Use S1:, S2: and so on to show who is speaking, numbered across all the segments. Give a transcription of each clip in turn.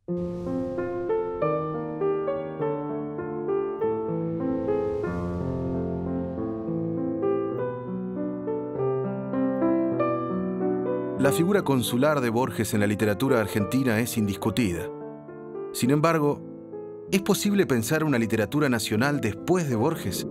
S1: La figura consular de Borges en la literatura argentina es indiscutida. Sin embargo, ¿es posible pensar una literatura nacional después de Borges?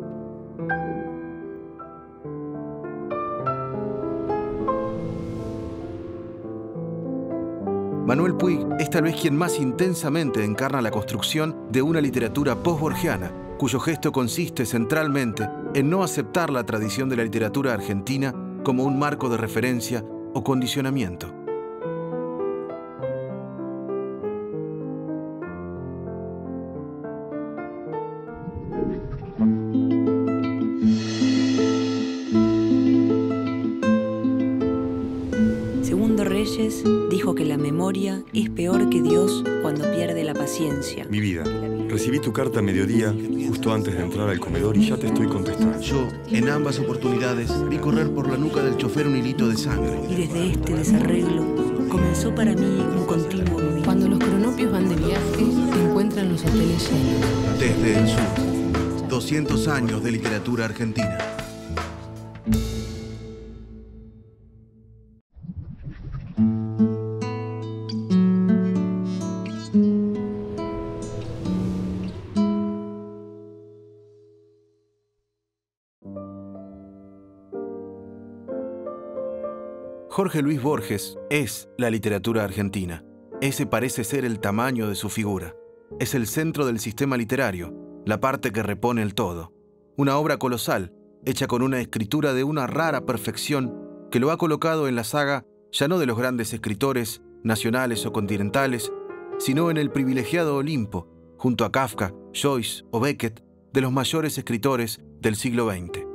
S1: Manuel Puig es tal vez quien más intensamente encarna la construcción de una literatura post-borgiana, cuyo gesto consiste centralmente en no aceptar la tradición de la literatura argentina como un marco de referencia o condicionamiento.
S2: Segundo Reyes dijo que la memoria es peor que Dios cuando pierde la paciencia.
S3: Mi vida, recibí tu carta a mediodía, justo antes de entrar al comedor, y ya te estoy contestando.
S1: Yo, en ambas oportunidades, vi correr por la nuca del chofer un hilito de sangre.
S2: Y desde este desarreglo comenzó para mí un continuo vivir.
S4: Cuando los cronopios van de viaje, encuentran los hoteles llenos.
S1: Desde el sur, 200 años de literatura argentina. Jorge Luis Borges es la literatura argentina. Ese parece ser el tamaño de su figura. Es el centro del sistema literario, la parte que repone el todo. Una obra colosal, hecha con una escritura de una rara perfección que lo ha colocado en la saga ya no de los grandes escritores, nacionales o continentales, sino en el privilegiado Olimpo, junto a Kafka, Joyce o Beckett, de los mayores escritores del siglo XX.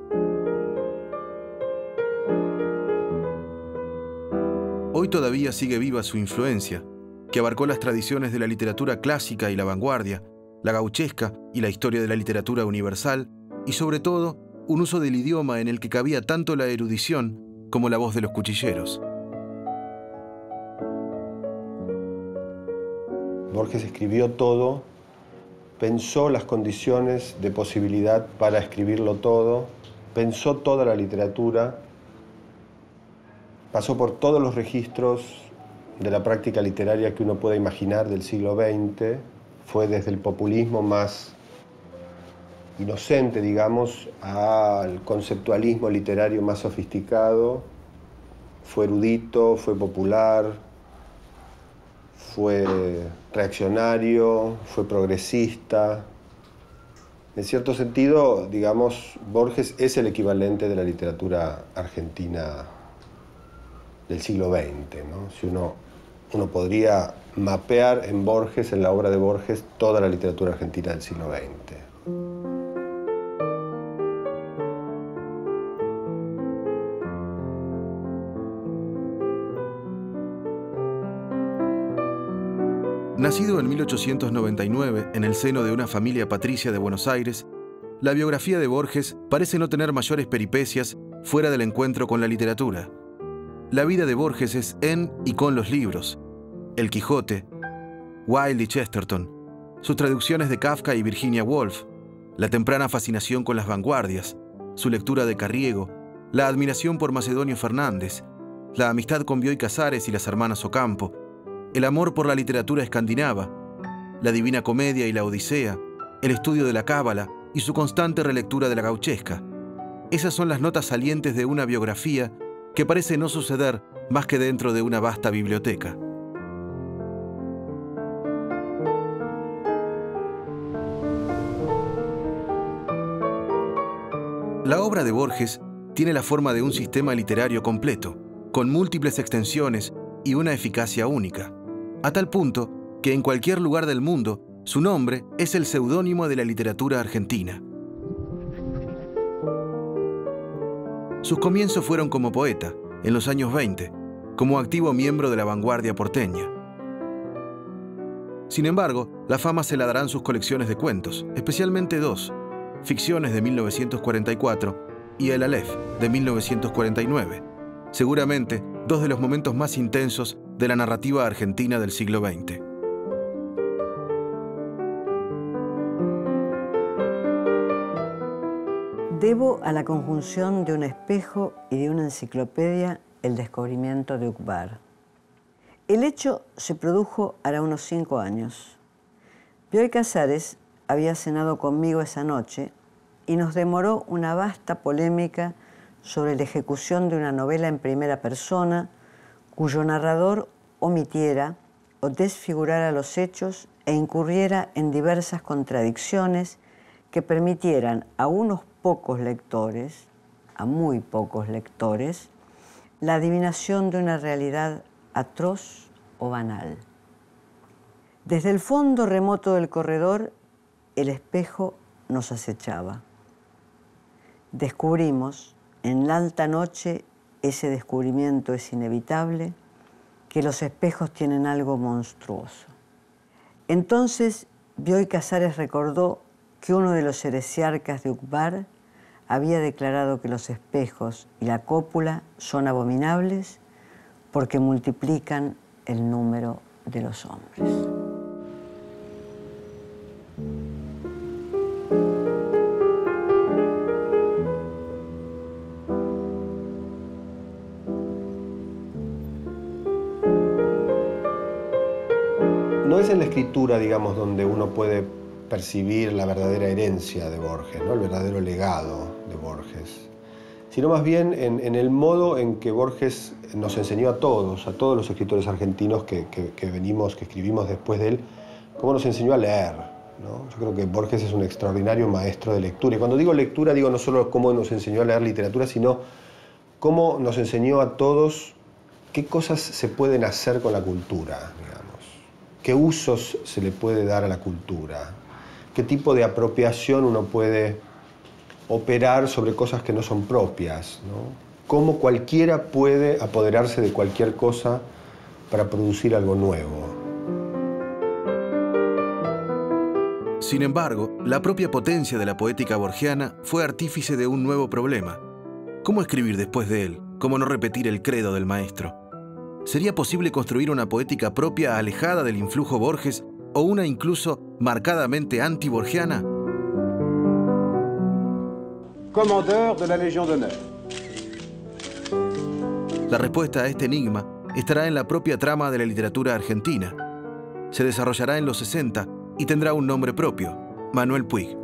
S1: Hoy todavía sigue viva su influencia, que abarcó las tradiciones de la literatura clásica y la vanguardia, la gauchesca y la historia de la literatura universal, y sobre todo, un uso del idioma en el que cabía tanto la erudición como la voz de los cuchilleros.
S5: Borges escribió todo, pensó las condiciones de posibilidad para escribirlo todo, pensó toda la literatura, pasó por todos los registros de la práctica literaria que uno pueda imaginar del siglo XX, fue desde el populismo más inocente, digamos, al conceptualismo literario más sofisticado, fue erudito, fue popular, fue reaccionario, fue progresista. En cierto sentido, digamos, Borges es el equivalente de la literatura argentina del siglo XX, ¿no? Si uno podría mapear en Borges, en la obra de Borges, toda la literatura argentina del siglo XX.
S1: Nacido en 1899 en el seno de una familia patricia de Buenos Aires, la biografía de Borges parece no tener mayores peripecias fuera del encuentro con la literatura. La vida de Borges es en y con los libros, El Quijote, Wilde y Chesterton, sus traducciones de Kafka y Virginia Woolf, la temprana fascinación con las vanguardias, su lectura de Carriego, la admiración por Macedonio Fernández, la amistad con Bioy Casares y las hermanas Ocampo, el amor por la literatura escandinava, la Divina Comedia y la Odisea, el estudio de la Cábala y su constante relectura de la gauchesca. Esas son las notas salientes de una biografía que parece no suceder más que dentro de una vasta biblioteca. La obra de Borges tiene la forma de un sistema literario completo, con múltiples extensiones y una eficacia única, a tal punto que en cualquier lugar del mundo su nombre es el seudónimo de la literatura argentina. Sus comienzos fueron como poeta, en los años 20, como activo miembro de la vanguardia porteña. Sin embargo, la fama se la darán sus colecciones de cuentos, especialmente dos, Ficciones de 1944 y El Aleph de 1949, seguramente dos de los momentos más intensos de la narrativa argentina del siglo XX.
S6: Debo a la conjunción de un espejo y de una enciclopedia el descubrimiento de Uqbar. El hecho se produjo hará unos 5 años. Bioy Casares había cenado conmigo esa noche y nos demoró una vasta polémica sobre la ejecución de una novela en primera persona cuyo narrador omitiera o desfigurara los hechos e incurriera en diversas contradicciones que permitieran a unos pocos lectores, a muy pocos lectores, la adivinación de una realidad atroz o banal. Desde el fondo remoto del corredor, el espejo nos acechaba. Descubrimos, en la alta noche, ese descubrimiento es inevitable, que los espejos tienen algo monstruoso. Entonces, Bioy Casares recordó que uno de los heresiarcas de Uqbar había declarado que los espejos y la cópula son abominables porque multiplican el número de los hombres.
S5: No es en la escritura, digamos, donde uno puede percibir la verdadera herencia de Borges, ¿no? El verdadero legado de Borges, sino más bien en el modo en que Borges nos enseñó a todos los escritores argentinos que escribimos después de él, cómo nos enseñó a leer, ¿no? Yo creo que Borges es un extraordinario maestro de lectura. Y cuando digo lectura, digo no solo cómo nos enseñó a leer literatura, sino cómo nos enseñó a todos qué cosas se pueden hacer con la cultura, digamos, qué usos se le puede dar a la cultura, qué tipo de apropiación uno puede operar sobre cosas que no son propias, ¿no? Cómo cualquiera puede apoderarse de cualquier cosa para producir algo nuevo.
S1: Sin embargo, la propia potencia de la poética borgiana fue artífice de un nuevo problema. ¿Cómo escribir después de él? ¿Cómo no repetir el credo del maestro? ¿Sería posible construir una poética propia alejada del influjo Borges o una incluso marcadamente anti-borgiana?
S7: Commandeur de la Légion d'honneur.
S1: La respuesta a este enigma estará en la propia trama de la literatura argentina. Se desarrollará en los 60 y tendrá un nombre propio, Manuel Puig.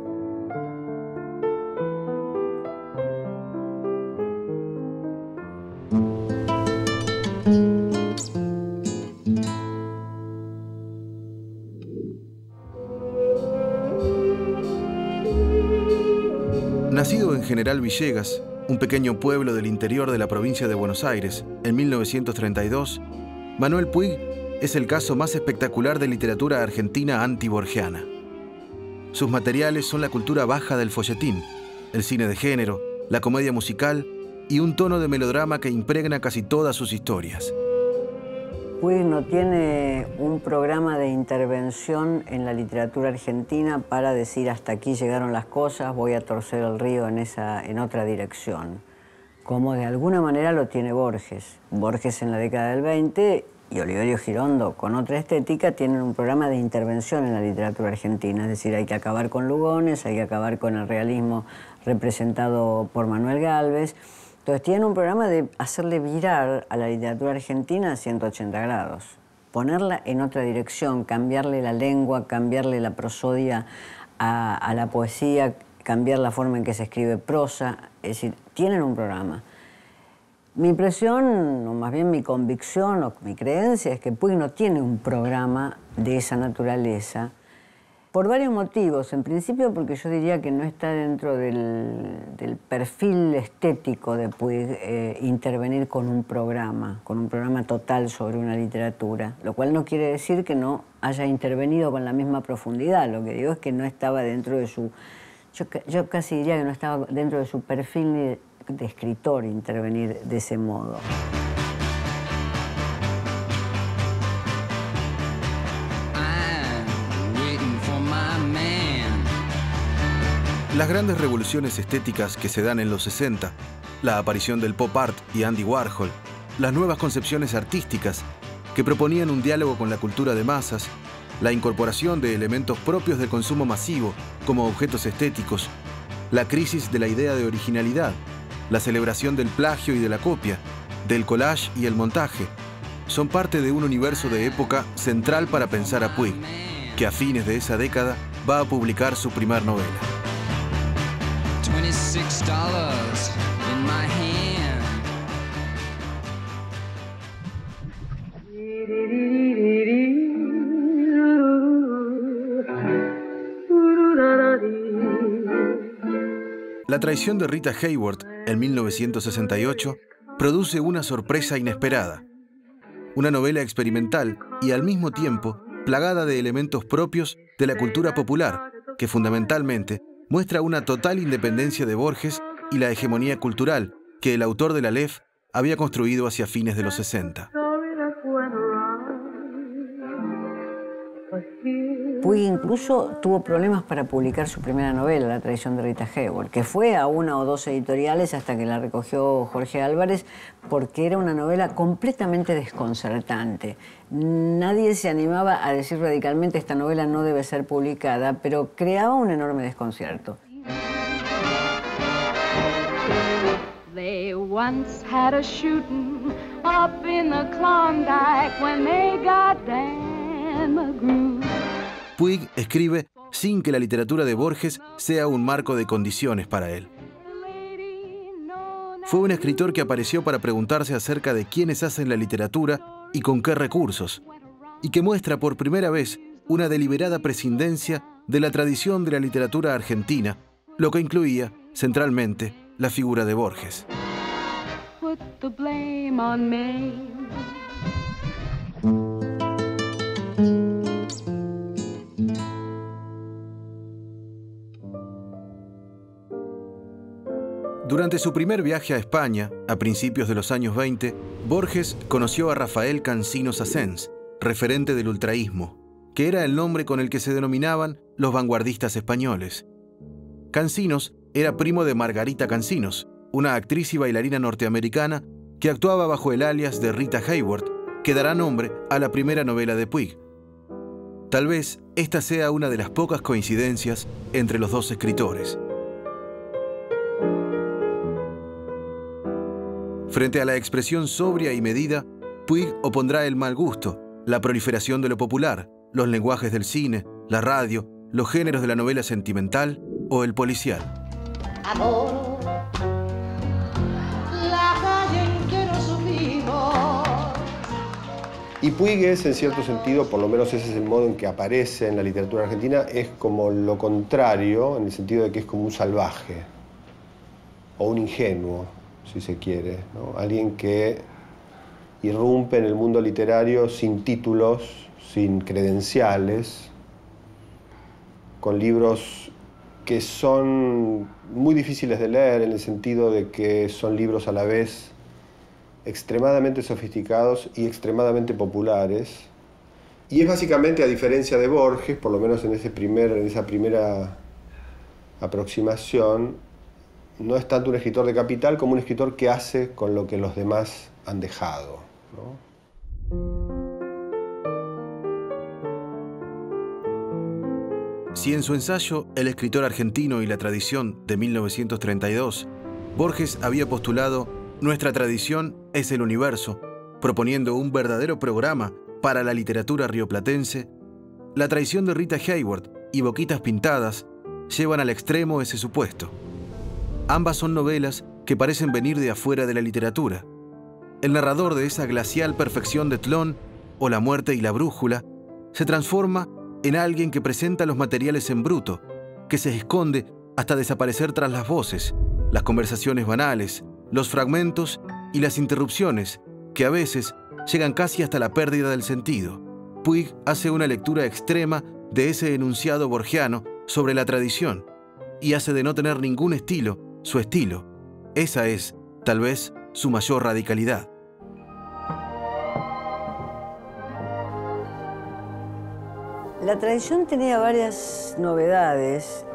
S1: Nacido en General Villegas, un pequeño pueblo del interior de la provincia de Buenos Aires, en 1932, Manuel Puig es el caso más espectacular de literatura argentina anti-borgiana. Sus materiales son la cultura baja del folletín, el cine de género, la comedia musical y un tono de melodrama que impregna casi todas sus historias.
S6: Puig no tiene un programa de intervención en la literatura argentina para decir hasta aquí llegaron las cosas, voy a torcer el río en otra dirección, como de alguna manera lo tiene Borges. Borges en la década del 20 y Oliverio Girondo, con otra estética, tienen un programa de intervención en la literatura argentina, es decir, hay que acabar con Lugones, hay que acabar con el realismo representado por Manuel Gálvez. Entonces tienen un programa de hacerle virar a la literatura argentina a 180 grados, ponerla en otra dirección, cambiarle la lengua, cambiarle la prosodia a la poesía, cambiar la forma en que se escribe prosa, es decir, tienen un programa. Mi impresión, o más bien mi convicción o mi creencia, es que Puig no tiene un programa de esa naturaleza, por varios motivos. En principio porque yo diría que no está dentro del perfil estético de Puig intervenir con un programa total sobre una literatura, lo cual no quiere decir que no haya intervenido con la misma profundidad. Lo que digo es que no estaba dentro de su... Yo casi diría que no estaba dentro de su perfil de escritor intervenir de ese modo.
S1: Las grandes revoluciones estéticas que se dan en los 60, la aparición del pop art y Andy Warhol, las nuevas concepciones artísticas que proponían un diálogo con la cultura de masas, la incorporación de elementos propios del consumo masivo como objetos estéticos, la crisis de la idea de originalidad, la celebración del plagio y de la copia, del collage y el montaje, son parte de un universo de época central para pensar a Puig, que a fines de esa década va a publicar su primer novela.
S8: $26 in my hand.
S1: La traición de Rita Hayworth, en 1968, produce una sorpresa inesperada. Una novela experimental y al mismo tiempo plagada de elementos propios de la cultura popular, que fundamentalmente muestra una total independencia de Borges y la hegemonía cultural que el autor de la Aleph había construido hacia fines de los 60.
S6: Puig incluso tuvo problemas para publicar su primera novela, La traición de Rita Hayworth, que fue a una o dos editoriales hasta que la recogió Jorge Álvarez, porque era una novela completamente desconcertante. Nadie se animaba a decir radicalmente esta novela no debe ser publicada, pero creaba un enorme desconcierto.
S9: They once had a shooting up in the Klondike when they got Dan McGrew.
S1: Puig escribe sin que la literatura de Borges sea un marco de condiciones para él. Fue un escritor que apareció para preguntarse acerca de quiénes hacen la literatura y con qué recursos, y que muestra por primera vez una deliberada prescindencia de la tradición de la literatura argentina, lo que incluía, centralmente, la figura de Borges.
S9: Put the blame on me.
S1: Durante su primer viaje a España, a principios de los años 20, Borges conoció a Rafael Cansinos Assens, referente del ultraísmo, que era el nombre con el que se denominaban los vanguardistas españoles. Cansinos era primo de Margarita Cansinos, una actriz y bailarina norteamericana que actuaba bajo el alias de Rita Hayworth, que dará nombre a la primera novela de Puig. Tal vez esta sea una de las pocas coincidencias entre los dos escritores. Frente a la expresión sobria y medida, Puig opondrá el mal gusto, la proliferación de lo popular, los lenguajes del cine, la radio, los géneros de la novela sentimental o el policial.
S10: Adoro la calle en que nos subimos.
S5: Y Puig es, en cierto sentido, por lo menos ese es el modo en que aparece en la literatura argentina, es como lo contrario, en el sentido de que es como un salvaje o un ingenuo, si se quiere, ¿no? Alguien que irrumpe en el mundo literario sin títulos, sin credenciales, con libros que son muy difíciles de leer en el sentido de que son libros a la vez extremadamente sofisticados y extremadamente populares. Y es básicamente, a diferencia de Borges, por lo menos en esa primera aproximación, no es tanto un escritor de capital como un escritor que hace con lo que los demás han dejado, ¿no?
S1: Si en su ensayo El escritor argentino y la tradición de 1932, Borges había postulado «Nuestra tradición es el universo», proponiendo un verdadero programa para la literatura rioplatense, La traición de Rita Hayworth y Boquitas pintadas llevan al extremo ese supuesto. Ambas son novelas que parecen venir de afuera de la literatura. El narrador de esa glacial perfección de Tlön, o La muerte y la brújula, se transforma en alguien que presenta los materiales en bruto, que se esconde hasta desaparecer tras las voces, las conversaciones banales, los fragmentos y las interrupciones, que a veces llegan casi hasta la pérdida del sentido. Puig hace una lectura extrema de ese enunciado borgiano sobre la tradición y hace de no tener ningún estilo su estilo. Esa es, tal vez, su mayor radicalidad.
S6: La tradición tenía varias novedades.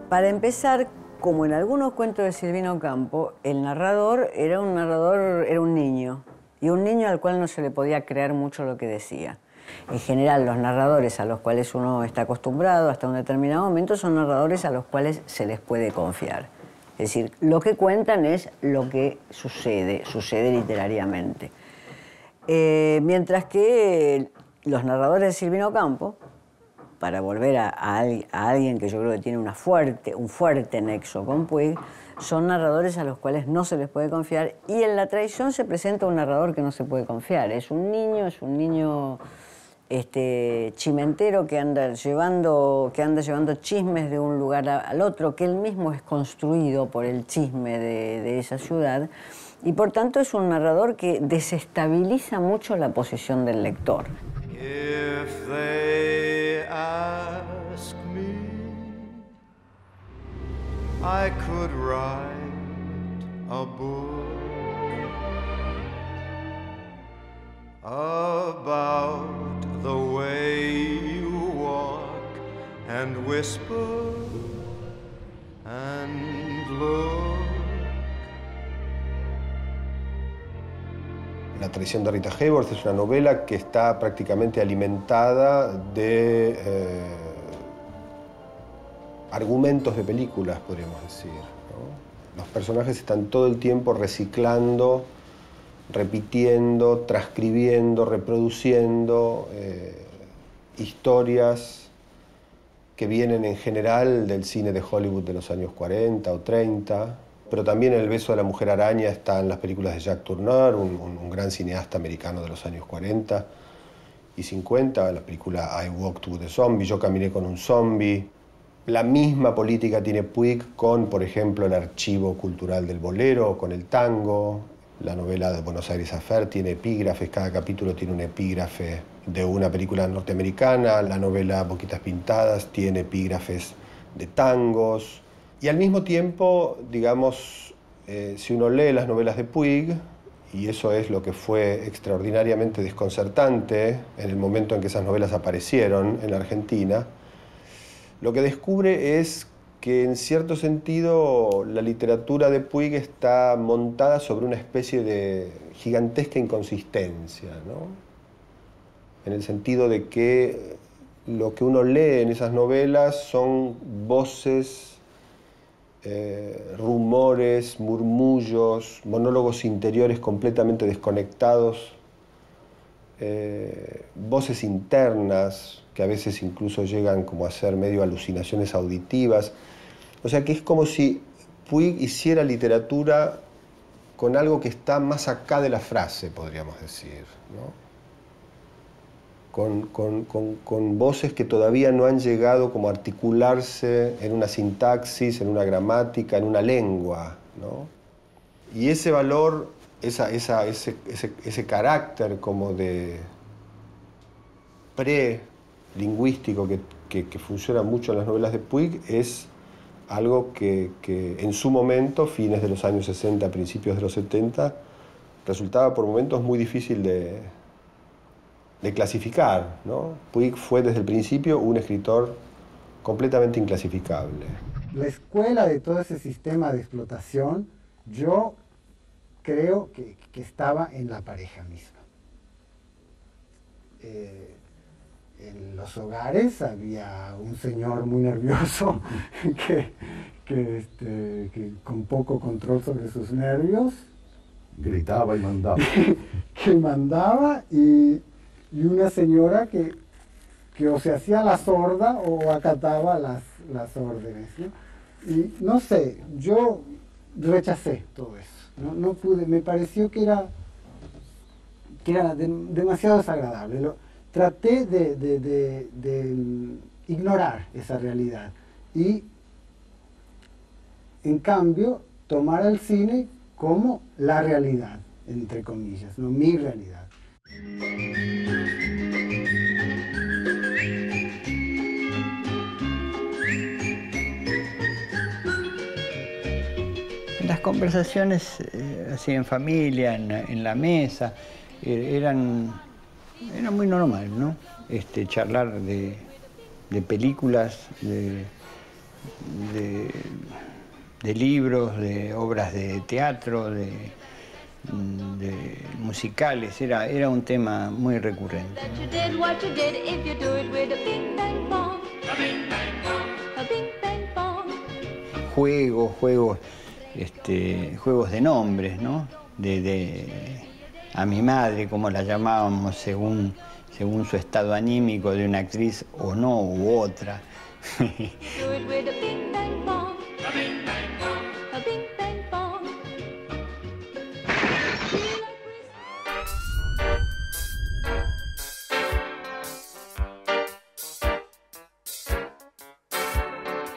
S6: Para empezar, como en algunos cuentos de Silvino Campo, el narrador era un niño, y un niño al cual no se le podía creer mucho lo que decía. En general, los narradores a los cuales uno está acostumbrado hasta un determinado momento son narradores a los cuales se les puede confiar. Es decir, lo que cuentan es lo que sucede literariamente. Mientras que los narradores de Silvino Campo, para volver a alguien que yo creo que tiene un fuerte nexo con Puig, son narradores a los cuales no se les puede confiar, y en La traición se presenta un narrador que no se puede confiar. Es un niño chimentero que anda llevando chismes de un lugar al otro, que él mismo es construido por el chisme de esa ciudad, y por tanto es un narrador que desestabiliza mucho la posición del lector.
S11: If they ask me, I could write a book about the way you walk and whisper and look.
S5: La traición de Rita Hayworth es una novela que está prácticamente alimentada de argumentos de películas, podríamos decir, ¿no? Los personajes están todo el tiempo reciclando, repitiendo, transcribiendo, reproduciendo historias que vienen en general del cine de Hollywood de los años 40 o 30, pero también El beso de la mujer araña está en las películas de Jack Turner, un gran cineasta americano de los años 40 y 50, la película I Walked with a Zombie, Yo caminé con un zombie. La misma política tiene Puig con, por ejemplo, el archivo cultural del bolero, con el tango. La novela de Buenos Aires Affair tiene epígrafes, cada capítulo tiene un epígrafe de una película norteamericana. La novela Boquitas Pintadas tiene epígrafes de tangos. Y al mismo tiempo, digamos, si uno lee las novelas de Puig, y eso es lo que fue extraordinariamente desconcertante en el momento en que esas novelas aparecieron en la Argentina, lo que descubre es que en cierto sentido la literatura de Puig está montada sobre una especie de gigantesca inconsistencia, ¿no? En el sentido de que lo que uno lee en esas novelas son voces, rumores, murmullos, monólogos interiores completamente desconectados, voces internas que a veces incluso llegan como a ser medio alucinaciones auditivas. O sea que es como si Puig hiciera literatura con algo que está más acá de la frase, podríamos decir, ¿no? Con voces que todavía no han llegado como a articularse en una sintaxis, en una gramática, en una lengua, ¿no? Y ese valor, ese carácter como de pre-lingüístico que funciona mucho en las novelas de Puig es algo que en su momento, fines de los años 60, principios de los 70, resultaba por momentos muy difícil de clasificar, ¿no? Puig fue desde el principio un escritor completamente inclasificable.
S12: La escuela de todo ese sistema de explotación, yo creo que estaba en la pareja misma. En los hogares había un señor muy nervioso que con poco control sobre sus nervios
S13: gritaba y mandaba.
S12: que mandaba y una señora que o se hacía la sorda o acataba las órdenes, ¿no? Y no sé, yo rechacé todo eso, no pude, me pareció que era demasiado desagradable. Traté de ignorar esa realidad y, en cambio, tomar al cine como la realidad, entre comillas, no mi realidad.
S14: Las conversaciones así en familia, en la mesa, eran muy normal, ¿no? Charlar de películas, de libros, de obras de teatro, musicales, era un tema muy recurrente. Juegos de nombres, ¿no? A mi madre, como la llamábamos, según su estado anímico, de una actriz o no, u otra.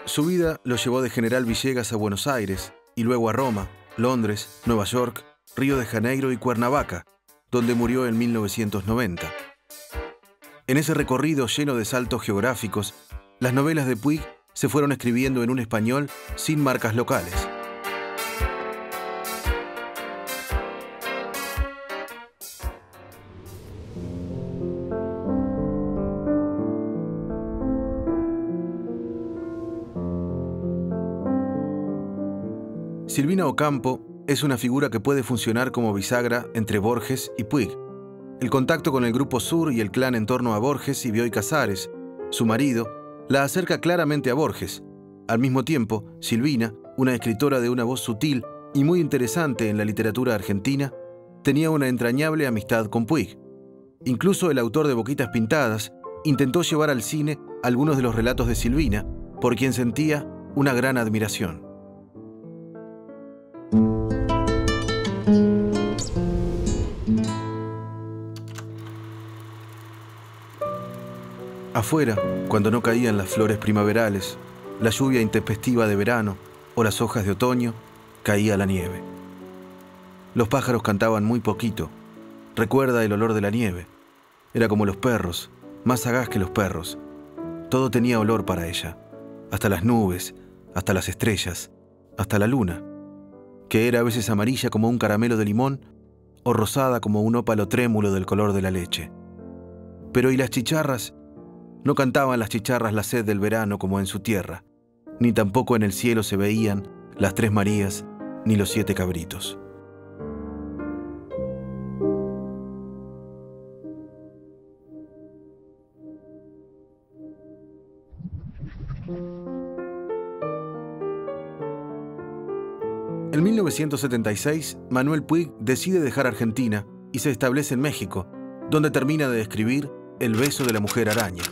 S1: Su vida lo llevó de General Villegas a Buenos Aires y luego a Roma, Londres, Nueva York, Río de Janeiro y Cuernavaca, donde murió en 1990. En ese recorrido lleno de saltos geográficos, las novelas de Puig se fueron escribiendo en un español sin marcas locales. Silvina Ocampo es una figura que puede funcionar como bisagra entre Borges y Puig. El contacto con el Grupo Sur y el clan en torno a Borges y Bioy Casares, su marido, la acerca claramente a Borges. Al mismo tiempo, Silvina, una escritora de una voz sutil y muy interesante en la literatura argentina, tenía una entrañable amistad con Puig. Incluso el autor de Boquitas Pintadas intentó llevar al cine algunos de los relatos de Silvina, por quien sentía una gran admiración. Afuera, cuando no caían las flores primaverales, la lluvia intempestiva de verano o las hojas de otoño, caía la nieve. Los pájaros cantaban muy poquito. Recuerda el olor de la nieve. Era como los perros, más sagaz que los perros. Todo tenía olor para ella, hasta las nubes, hasta las estrellas, hasta la luna, que era a veces amarilla como un caramelo de limón o rosada como un ópalo trémulo del color de la leche. Pero ¿y las chicharras? No cantaban las chicharras la sed del verano como en su tierra, ni tampoco en el cielo se veían las 3 Marías ni los 7 cabritos. En 1976, Manuel Puig decide dejar Argentina y se establece en México, donde termina de escribir El beso de la mujer araña.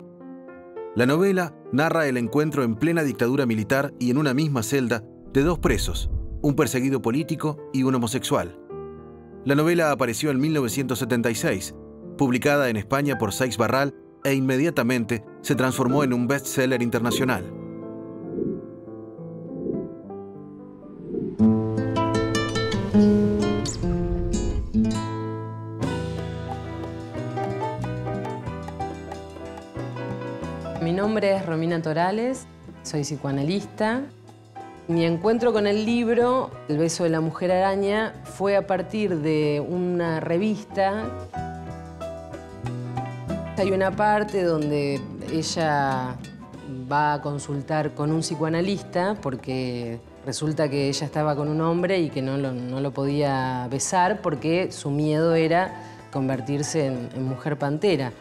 S1: La novela narra el encuentro en plena dictadura militar y en una misma celda de 2 presos, un perseguido político y un homosexual. La novela apareció en 1976, publicada en España por Seix Barral, e inmediatamente se transformó en un bestseller internacional.
S4: Mi nombre es Romina Torales, soy psicoanalista. Mi encuentro con el libro, El beso de la mujer araña, fue a partir de una revista. Hay una parte donde ella va a consultar con un psicoanalista porque resulta que ella estaba con un hombre y que no lo podía besar porque su miedo era convertirse en mujer pantera.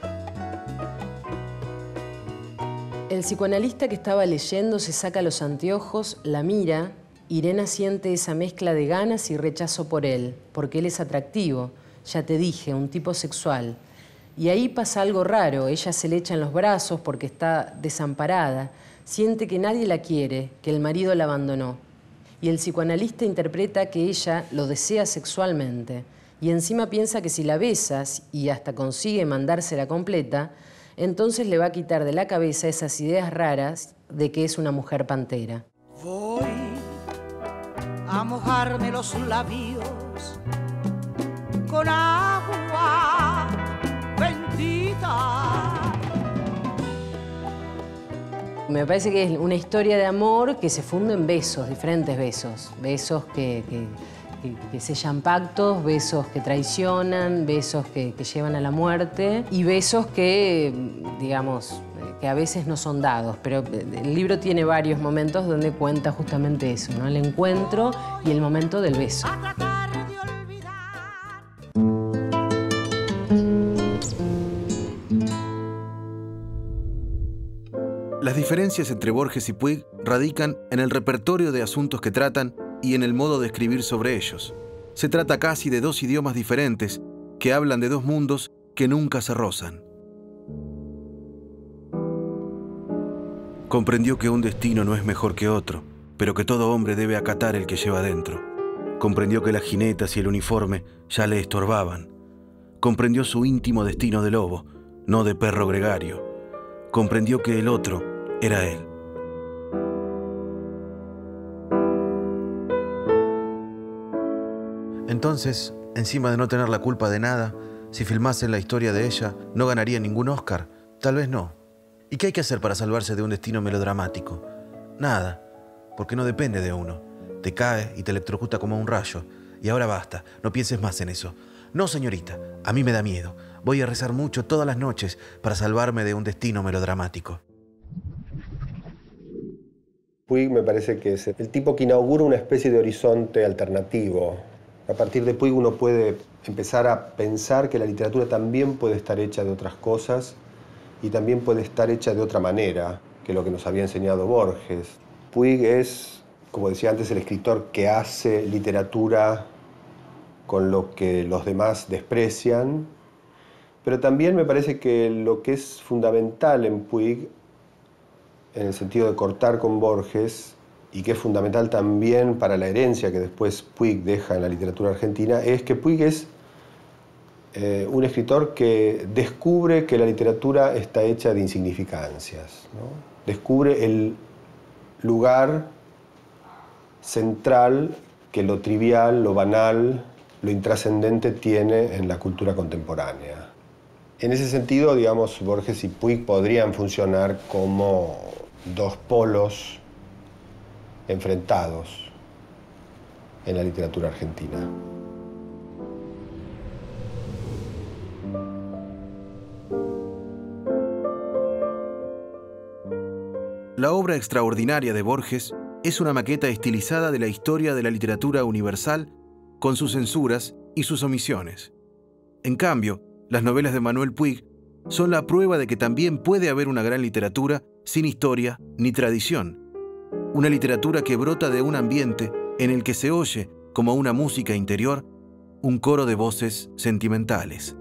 S4: El psicoanalista que estaba leyendo se saca los anteojos, la mira. Irena siente esa mezcla de ganas y rechazo por él, porque él es atractivo. Ya te dije, un tipo sexual. Y ahí pasa algo raro. Ella se le echa en los brazos porque está desamparada. Siente que nadie la quiere, que el marido la abandonó. Y el psicoanalista interpreta que ella lo desea sexualmente. Y encima piensa que si la besas y hasta consigue mandársela completa, entonces le va a quitar de la cabeza esas ideas raras de que es una mujer pantera.
S10: Voy a mojarme los labios con agua bendita.
S4: Me parece que es una historia de amor que se funde en besos, diferentes besos. Besos que sellan pactos, besos que traicionan, besos que llevan a la muerte y besos que, digamos, que a veces no son dados. Pero el libro tiene varios momentos donde cuenta justamente eso, ¿no? El encuentro y el momento del beso.
S1: Las diferencias entre Borges y Puig radican en el repertorio de asuntos que tratan y en el modo de escribir sobre ellos. Se trata casi de dos idiomas diferentes que hablan de dos mundos que nunca se rozan. Comprendió que un destino no es mejor que otro, pero que todo hombre debe acatar el que lleva dentro. Comprendió que las jinetas y el uniforme ya le estorbaban. Comprendió su íntimo destino de lobo, no de perro gregario. Comprendió que el otro era él. Entonces, encima de no tener la culpa de nada, si filmasen la historia de ella, ¿no ganaría ningún Oscar? Tal vez no. ¿Y qué hay que hacer para salvarse de un destino melodramático? Nada, porque no depende de uno. Te cae y te electrocuta como un rayo. Y ahora basta, no pienses más en eso. No, señorita, a mí me da miedo. Voy a rezar mucho todas las noches para salvarme de un destino melodramático.
S5: Puig me parece que es el tipo que inaugura una especie de horizonte alternativo. A partir de Puig uno puede empezar a pensar que la literatura también puede estar hecha de otras cosas y también puede estar hecha de otra manera que lo que nos había enseñado Borges. Puig es, como decía antes, el escritor que hace literatura con lo que los demás desprecian, pero también me parece que lo que es fundamental en Puig, en el sentido de cortar con Borges, y que es fundamental también para la herencia que después Puig deja en la literatura argentina, es que Puig es un escritor que descubre que la literatura está hecha de insignificancias, ¿no? Descubre el lugar central que lo trivial, lo banal, lo intrascendente tiene en la cultura contemporánea. En ese sentido, digamos, Borges y Puig podrían funcionar como dos polos enfrentados en la literatura argentina.
S1: La obra extraordinaria de Borges es una maqueta estilizada de la historia de la literatura universal con sus censuras y sus omisiones. En cambio, las novelas de Manuel Puig son la prueba de que también puede haber una gran literatura sin historia ni tradición. Una literatura que brota de un ambiente en el que se oye, como una música interior, un coro de voces sentimentales.